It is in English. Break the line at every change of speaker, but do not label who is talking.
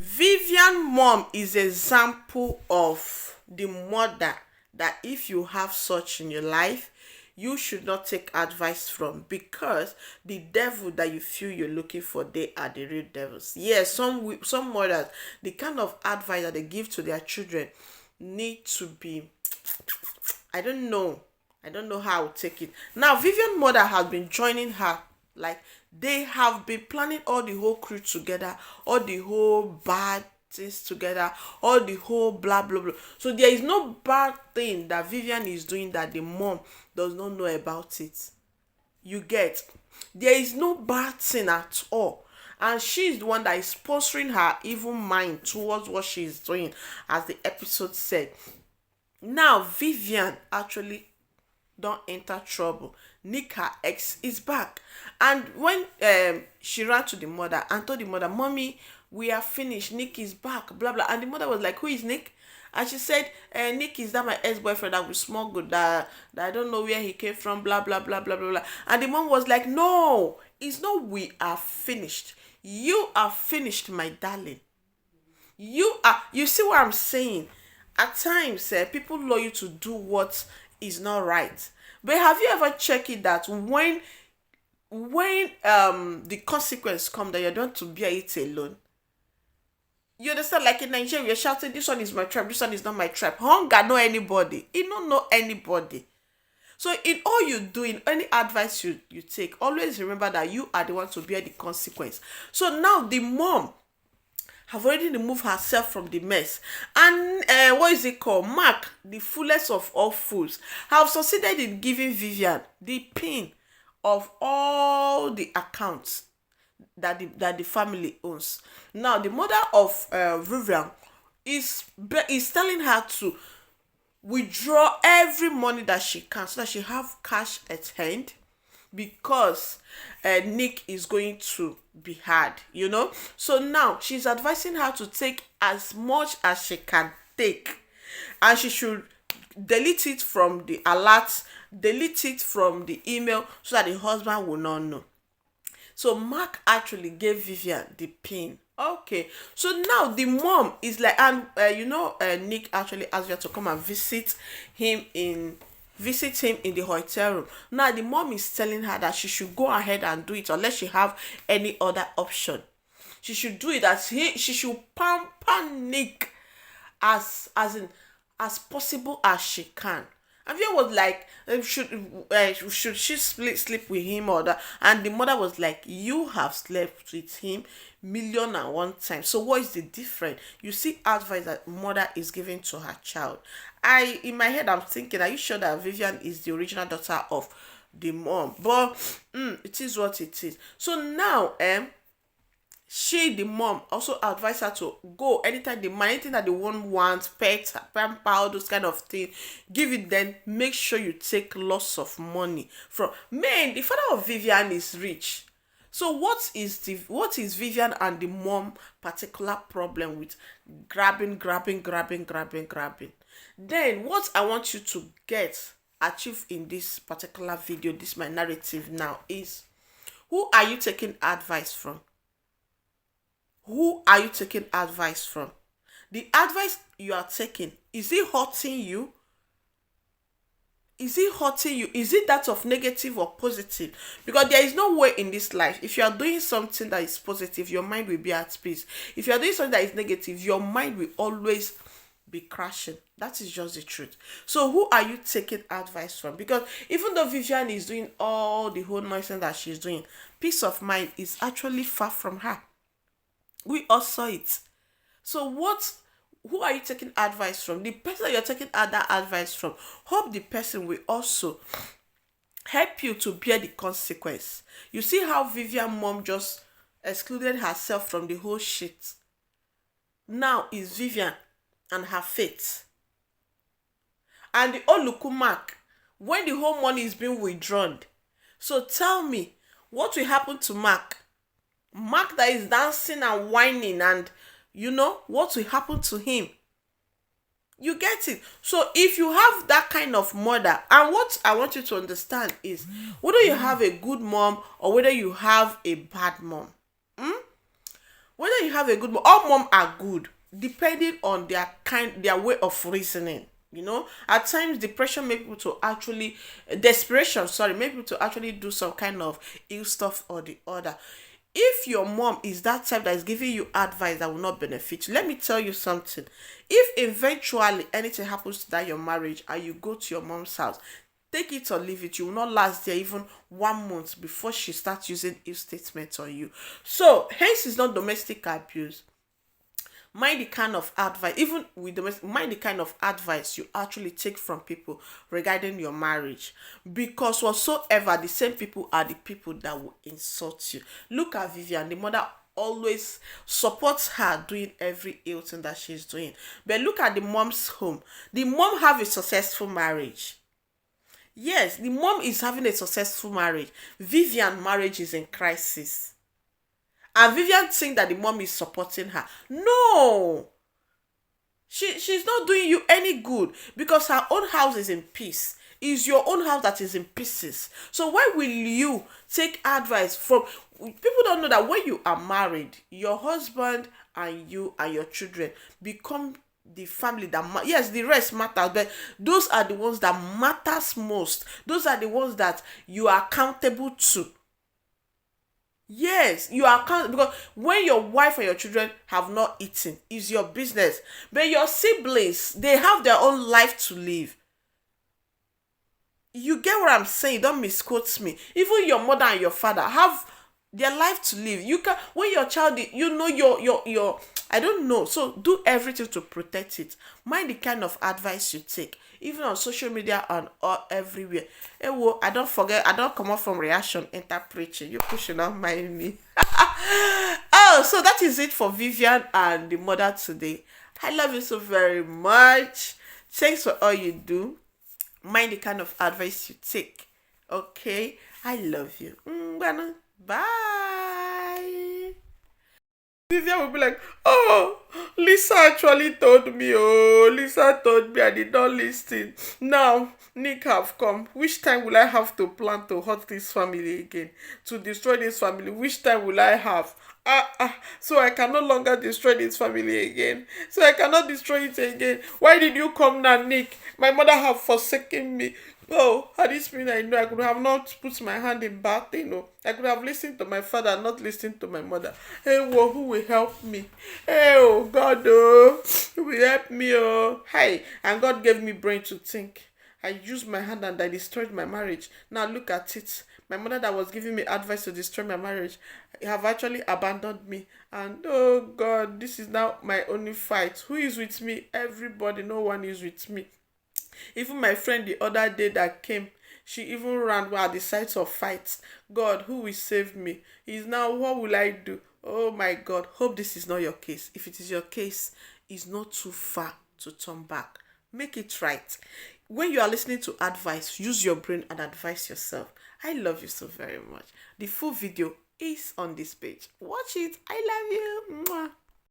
Vivian mom is example of the mother that if you have such in your life, you should not take advice from, because the devil that you feel you're looking for, they are the real devils. Yes, some mothers, the kind of advice that they give to their children need to be, I don't know. I don't know how I would take it. Now, Vivian mother has been joining her. Like, they have been planning all the whole crew together, all the whole bad things together, all the whole blah blah blah. So there is no bad thing that Vivian is doing that the mom does not know about it. You get? There is no bad thing at all. And she's the one that is sponsoring her evil mind towards what she is doing, as the episode said. Now, Vivian actually don't enter trouble. Nick, her ex, is back. And when she ran to the mother and told the mother, Mommy, we are finished. Nick is back, blah, blah. And the mother was like, who is Nick? And she said, Nick is that my ex-boyfriend that we smuggled, that I don't know where he came from, blah, blah, blah, blah, blah, blah. And the mom was like, no, it's not we are finished. You are finished, my darling. You see what I'm saying? At times, people lure you to do what is not right. But have you ever checked it that when the consequence come, that you don't to bear it alone? You understand? Like in Nigeria, you're shouting, this one is my tribe, this one is not my tribe. Hunger know anybody. It don't know anybody. So in all you do, in any advice you take, always remember that you are the one to bear the consequence. So now the mom have already removed herself from the mess. And what is it called? Mark, the fullest of all fools, have succeeded in giving Vivian the pin of all the accounts that the family owns. Now, the mother of Vivian is telling her to withdraw every money that she can, so that she have cash at hand, because Nick is going to be hard, So now she's advising her to take as much as she can take, and she should delete it from the alerts, delete it from the email, so that the husband will not know. So Mark actually gave Vivian the pin. Okay, so now the mom is like, and Nick actually asked her to come and visit him in the hotel room. Now the mom is telling her that she should go ahead and do it, unless she have any other option. She should do it, she should pamper Nick as possible as she can. And Vivian was like, should she sleep with him or that? And the mother was like, you have slept with him 1,000,001 times. So what is the difference? You see advice that mother is giving to her child. In my head, I'm thinking, are you sure that Vivian is the original daughter of the mom? But it is what it is. So now, the mom, also advised her to go anytime anything that the one wants, pets, pamper, all those kind of things, give it. Then make sure you take lots of money from. Man, the father of Vivian is rich. So what is Vivian and the mom particular problem with grabbing? Then what I want you to achieve in this particular video, this my narrative now, is, who are you taking advice from? Who are you taking advice from? The advice you are taking, is it hurting you? Is it hurting you? Is it that of negative or positive? Because there is no way in this life, if you are doing something that is positive, your mind will be at peace. If you are doing something that is negative, your mind will always be crashing. That is just the truth. So who are you taking advice from? Because even though Vivian is doing all the whole nonsense that she's doing, peace of mind is actually far from her. We all saw it. So who are you taking advice from? The person that you're taking other advice from, hope the person will also help you to bear the consequence. You see how Vivian mom just excluded herself from the whole shit. Now is Vivian and her fate. And the Oluku Mark, when the whole money is being withdrawn. So tell me, what will happen to Mark? Mark that is dancing and whining, and what will happen to him? You get it? So if you have that kind of mother, and what I want you to understand is, whether you have a good mom or whether you have a bad mom, Whether you have a good mom, all mom are good, depending on their way of reasoning. At times depression make people to actually desperation, sorry, make people to actually do some kind of ill stuff or the other. If your mom is that type that is giving you advice that will not benefit you, let me tell you something. If eventually anything happens to that your marriage and you go to your mom's house, take it or leave it, you will not last there even 1 month before she starts using ill statements on you. So hence is not domestic abuse. Mind the kind of advice, even with domestic, mind the kind of advice you actually take from people regarding your marriage, because whatsoever, the same people are the people that will insult you. Look at Vivian, the mother always supports her doing every ill thing that she's doing. But look at the mom's home. The mom have a successful marriage. Yes, the mom is having a successful marriage. Vivian marriage is in crisis. And Vivian think that the mom is supporting her. No, she's not doing you any good, because her own house is in peace. It's your own house that is in pieces. So why will you take advice from people? Don't know that when you are married, your husband and you and your children become the family that yes, the rest matters, but those are the ones that matters most. Those are the ones that you are accountable to. Yes, you are accountable, because when your wife and your children have not eaten, is your business. But your siblings, they have their own life to live. You get what I'm saying? Don't misquote me. Even your mother and your father have their life to live. You can, when your child, your I don't know. So do everything to protect it. Mind the kind of advice you take, even on social media and all everywhere. Hey, well, I don't come up from reaction, enter preaching. You pushing not mind me. Oh, so that is it for Vivian and the mother today. I love you so very much. Thanks for all you do. Mind the kind of advice you take. Okay, I love you. Bye. Vivian will be like, oh, Lisa actually told me. Oh, Lisa told me I did not listen. Now, Nick have come. Which time will I have to plan to hurt this family again? To destroy this family? Which time will I have? So I can no longer destroy this family again. So I cannot destroy it again. Why did you come now, Nick? My mother have forsaken me. Oh, at this point I know I could have not put my hand in bad thing. No, I could have listened to my father and not listened to my mother. Hey, well, who will help me? Hey, oh God, oh, who will help me? Oh, hi, and God gave me brain to think. I used my hand and I destroyed my marriage. Now look at it. My mother that was giving me advice to destroy my marriage have actually abandoned me. And oh God, this is now my only fight. Who is with me? Everybody. No one is with me. Even my friend the other day that came, she even ran at the sight of fights. God, who will save me? Is now, what will I do? Oh my God, hope this is not your case. If it is your case, it's not too far to turn back. Make it right. When you are listening to advice, use your brain and advise yourself. I love you so very much. The full video is on this page. Watch it. I love you. Mwah.